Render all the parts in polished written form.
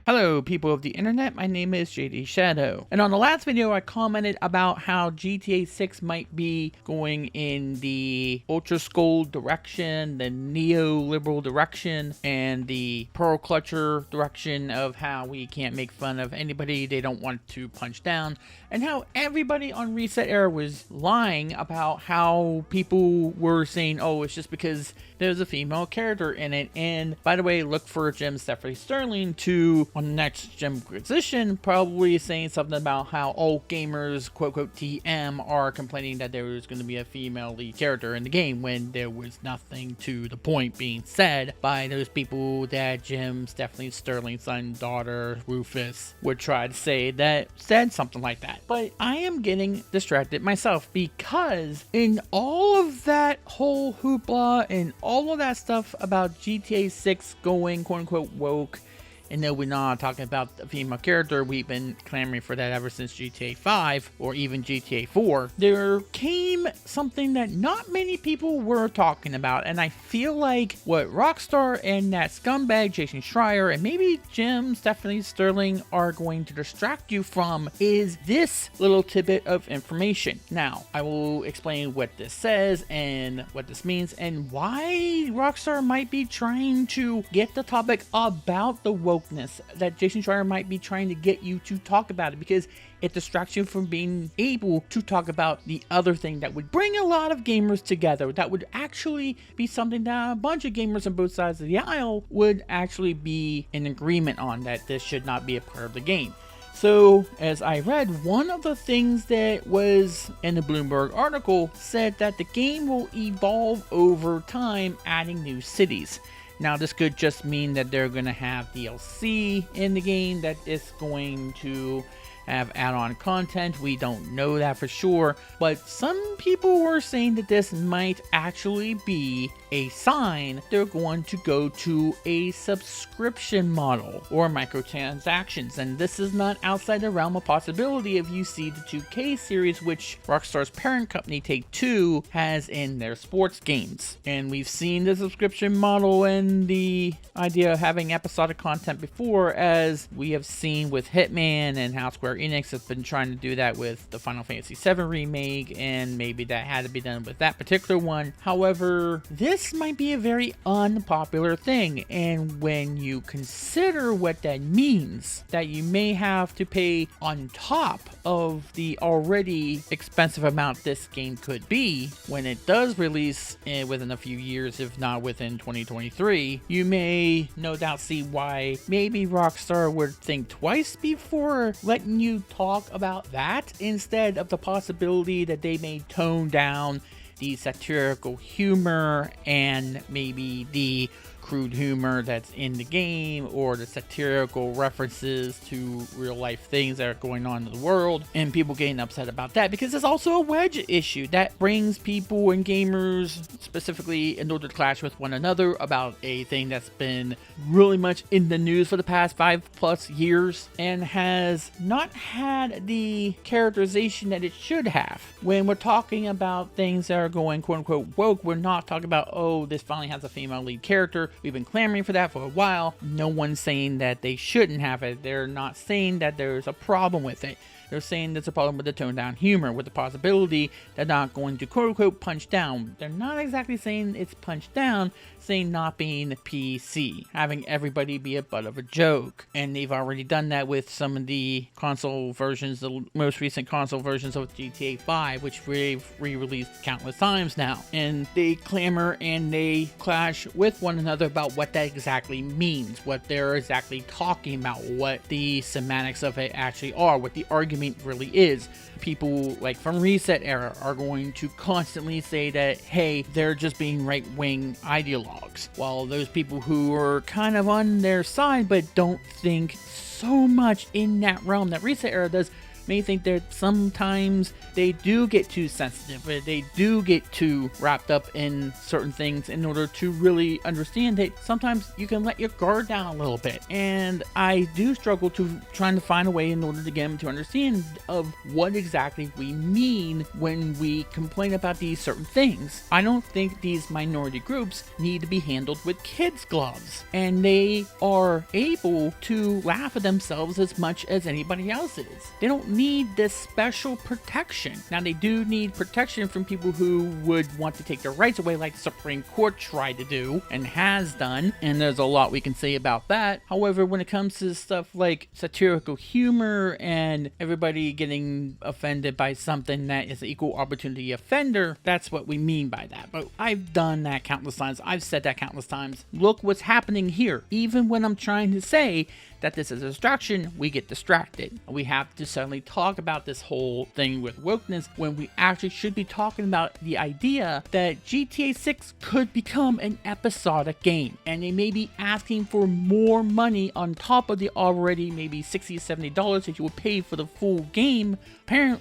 Hello people of the internet, my name is JD Shadow, and on the last video I commented about how GTA 6 might be going in the ultra skull direction, the neoliberal direction, and the pearl clutcher direction of how we can't make fun of anybody they don't want to punch down, and how everybody on Reset Era was lying about how people were saying, oh, it's just because there's a female character in it. And by the way, look for Jim Stephanie Sterling to on the next Gem Acquisition, probably saying something about how all gamers, quote unquote TM, are complaining that there was going to be a female lead character in the game when there was nothing to the point being said by those people that Jim Stephanie Sterling's son, daughter, Rufus, would try to say that said something like that. But I am getting distracted myself because in all of that whole hoopla and all of that stuff about GTA 6 going quote unquote woke, and no, we're not talking about the female character. We've been clamoring for that ever since GTA 5 or even GTA 4. There came something that not many people were talking about, and I feel like what Rockstar and that scumbag Jason Schreier and maybe Jim Stephanie Sterling are going to distract you from is this little tidbit of information. Now, I will explain what this says and what this means and why Rockstar might be trying to get the topic about the wokeness that Jason Schreier might be trying to get you to talk about it, because it distracts you from being able to talk about the other thing that would bring a lot of gamers together, that would actually be something that a bunch of gamers on both sides of the aisle would actually be in agreement on, that this should not be a part of the game. So, as I read, one of the things that was in the Bloomberg article said that the game will evolve over time, adding new cities. Now, this could just mean that they're going to have DLC in the game, that is going to have add-on content. We don't know that for sure, but some people were saying that this might actually be a sign they're going to go to a subscription model or microtransactions, and this is not outside the realm of possibility if you see the 2K series, which Rockstar's parent company Take-Two has in their sports games. And we've seen the subscription model and the idea of having episodic content before, as we have seen with Hitman, and how Square Enix has been trying to do that with the Final Fantasy VII remake, and maybe that had to be done with that particular one. However, this might be a very unpopular thing, and when you consider what that means, that you may have to pay on top of the already expensive amount this game could be when it does release within a few years, if not within 2023, you may no doubt see why maybe Rockstar would think twice before letting you talk about that, instead of the possibility that they may tone down the satirical humor and maybe the crude humor that's in the game, or the satirical references to real life things that are going on in the world, and people getting upset about that, because it's also a wedge issue that brings people and gamers specifically in order to clash with one another about a thing that's been really much in the news for the past 5+ years and has not had the characterization that it should have. When we're talking about things that are going quote unquote woke, we're not talking about, oh, this finally has a female lead character. We've been clamoring for that for a while. No one's saying that they shouldn't have it. They're not saying that there's a problem with it. They're saying there's a problem with the toned down humor, with the possibility they're not going to quote unquote punch down. They're not exactly saying it's punched down, saying not being PC, having everybody be a butt of a joke. And they've already done that with some of the console versions, the most recent console versions of GTA 5, which we've re-released countless times now. And they clamor and they clash with one another about what that exactly means, what they're exactly talking about, what the semantics of it actually are, what the argument really is. People like from Reset Era are going to constantly say that, hey, they're just being right-wing ideologues, while those people who are kind of on their side but don't think so much in that realm that Reset Era does may think that sometimes they do get too sensitive, or they do get too wrapped up in certain things in order to really understand that sometimes you can let your guard down a little bit. And I do struggle to trying to find a way in order to get them to understand of what exactly we mean when we complain about these certain things. I don't think these minority groups need to be handled with kids' gloves, and they are able to laugh at themselves as much as anybody else is. They don't need this special protection. Now, they do need protection from people who would want to take their rights away, like the Supreme Court tried to do and has done, and there's a lot we can say about that. However, when it comes to stuff like satirical humor and everybody getting offended by something that is an equal opportunity offender, that's what we mean by that. But I've done that countless times. I've said that countless times. Look what's happening here. Even when I'm trying to say that this is a distraction, we get distracted. We have to suddenly talk about this whole thing with wokeness when we actually should be talking about the idea that GTA 6 could become an episodic game, and they may be asking for more money on top of the already maybe $60 or $70 that you will pay for the full game,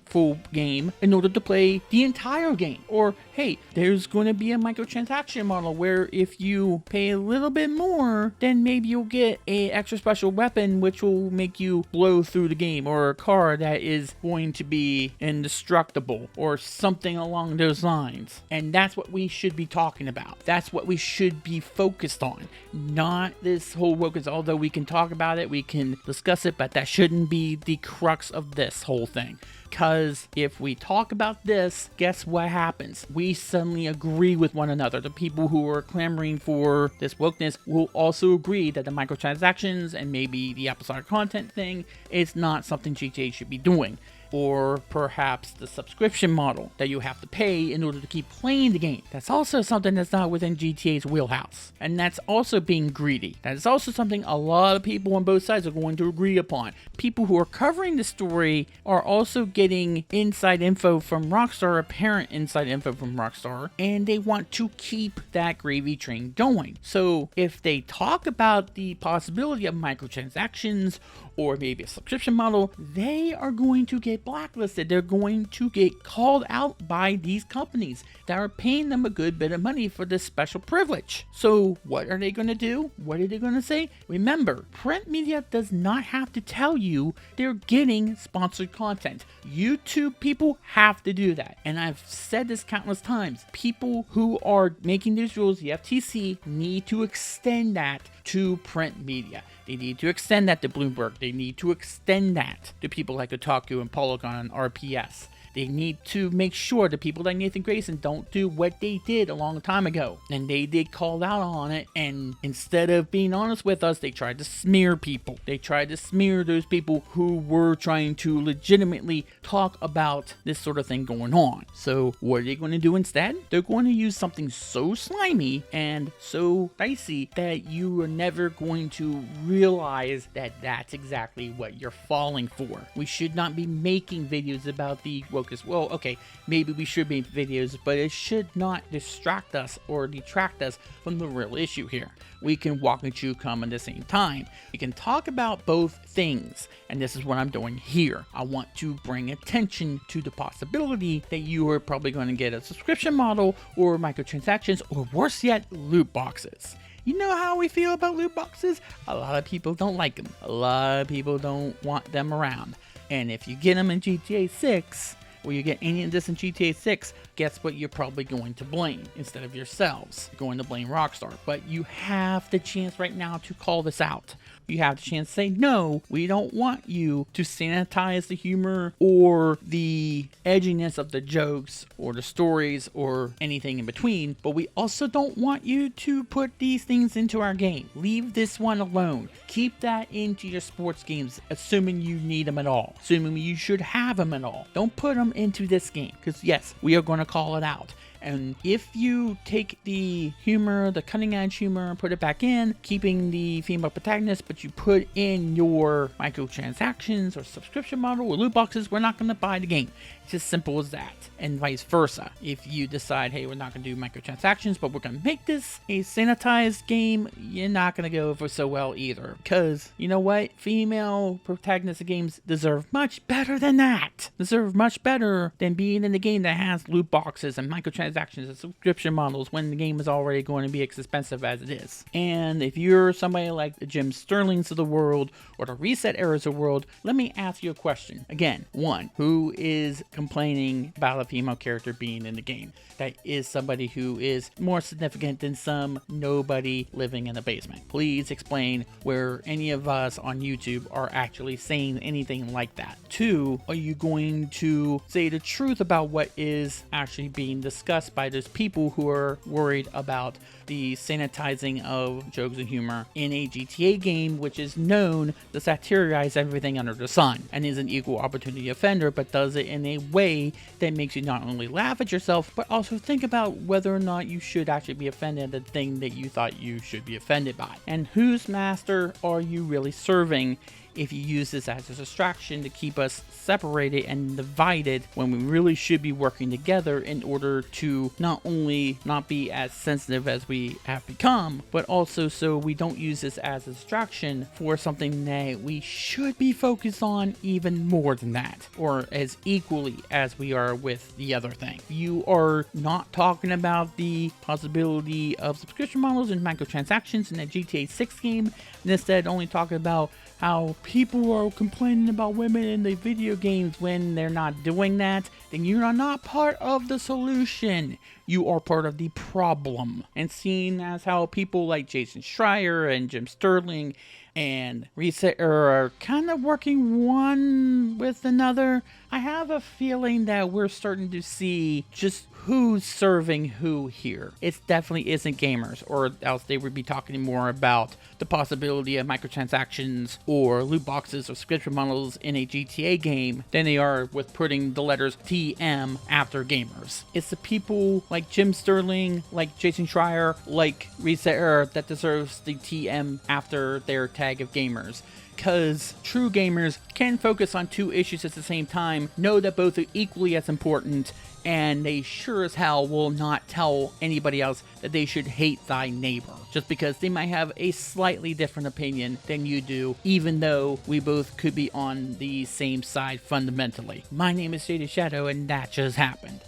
full game, in order to play the entire game. Or hey, there's going to be a microtransaction model where if you pay a little bit more, then maybe you'll get a extra special weapon which will make you blow through the game, or a car that is going to be indestructible, or something along those lines. And that's what we should be talking about. That's what we should be focused on, not this whole wokeness. Although we can talk about it, we can discuss it, but that shouldn't be the crux of this whole thing. Because if we talk about this, guess what happens? We suddenly agree with one another. The people who are clamoring for this wokeness will also agree that the microtransactions and maybe the episodic content thing is not something GTA should be doing. Or perhaps the subscription model that you have to pay in order to keep playing the game. That's also something that's not within GTA's wheelhouse. And that's also being greedy. That is also something a lot of people on both sides are going to agree upon. People who are covering the story are also getting inside info from Rockstar, apparent inside info from Rockstar, and they want to keep that gravy train going. So if they talk about the possibility of microtransactions or maybe a subscription model, they are going to get blacklisted. They're going to get called out by these companies that are paying them a good bit of money for this special privilege. So what are they going to do? What are they going to say? Remember, print media does not have to tell you they're getting sponsored content. YouTube people have to do that. And I've said this countless times. People who are making these rules, the FTC, need to extend that to print media. They need to extend that to Bloomberg. They need to extend that to people like Otaku and Polygon and RPS. They need to make sure the people like Nathan Grayson don't do what they did a long time ago. And they did call out on it, and instead of being honest with us, they tried to smear people. They tried to smear those people who were trying to legitimately talk about this sort of thing going on. So what are they going to do instead? They're going to use something so slimy and so dicey that you are never going to realize that that's exactly what you're falling for. We should not be making videos about the well, okay, maybe we should make videos, but it should not distract us or detract us from the real issue here. We can walk and chew gum at the same time. We can talk about both things, and this is what I'm doing here. I want to bring attention to the possibility that you are probably going to get a subscription model or microtransactions, or worse yet, loot boxes. You know how we feel about loot boxes? A lot of people don't like them. A lot of people don't want them around. And if you get them in GTA 6, or you get any of this in GTA 6, guess what you're probably going to blame instead of yourselves? You're going to blame Rockstar. But you have the chance right now to call this out. You have the chance to say, no, we don't want you to sanitize the humor or the edginess of the jokes or the stories or anything in between, but we also don't want you to put these things into our game. Leave this one alone. Keep that into your sports games, assuming you need them at all, assuming you should have them at all. Don't put them into this game, because yes, we are going to call it out. And if you take the humor, the cutting edge humor, and put it back in, keeping the female protagonist, but you put in your microtransactions or subscription model or loot boxes, we're not going to buy the game. It's as simple as that. And vice versa. If you decide, hey, we're not going to do microtransactions, but we're going to make this a sanitized game, you're not going to go over so well either. Because, you know what? Female protagonistic games deserve much better than that. Deserve much better than being in a game that has loot boxes and microtransactions and subscription models when the game is already going to be as expensive as it is. And if you're somebody like the Jim Sterlings of the world or the Reset Errors of the world, let me ask you a question. Again, one, who is complaining about a female character being in the game? That is somebody who is more significant than some nobody living in a basement. Please explain where any of us on YouTube are actually saying anything like that. Two, are you going to say the truth about what is actually being discussed by those people who are worried about the sanitizing of jokes and humor in a GTA game, which is known to satirize everything under the sun and is an equal opportunity offender, but does it in a way that makes you not only laugh at yourself, but also think about whether or not you should actually be offended at the thing that you thought you should be offended by. And whose master are you really serving if you use this as a distraction to keep us separated and divided when we really should be working together in order to not only not be as sensitive as we have become, but also so we don't use this as a distraction for something that we should be focused on even more than that, or as equally as we are with the other thing. You are not talking about the possibility of subscription models and microtransactions in a GTA 6 game, and instead only talking about how people are complaining about women in the video games when they're not doing that, then you are not part of the solution. You are part of the problem. And seeing as how people like Jason Schreier and Jim Sterling and Reset are kind of working one with another, I have a feeling that we're starting to see just who's serving who here. It definitely isn't gamers, or else they would be talking more about the possibility of microtransactions or loot boxes or subscription models in a GTA game than they are with putting the letters TM after gamers. It's the people like Jim Sterling, like Jason Schreier, like Reset that deserves the TM after their tag of gamers. Because true gamers can focus on two issues at the same time, know that both are equally as important, and they sure as hell will not tell anybody else that they should hate thy neighbor, just because they might have a slightly different opinion than you do, even though we both could be on the same side fundamentally. My name is Shaded Shadow, and that just happened.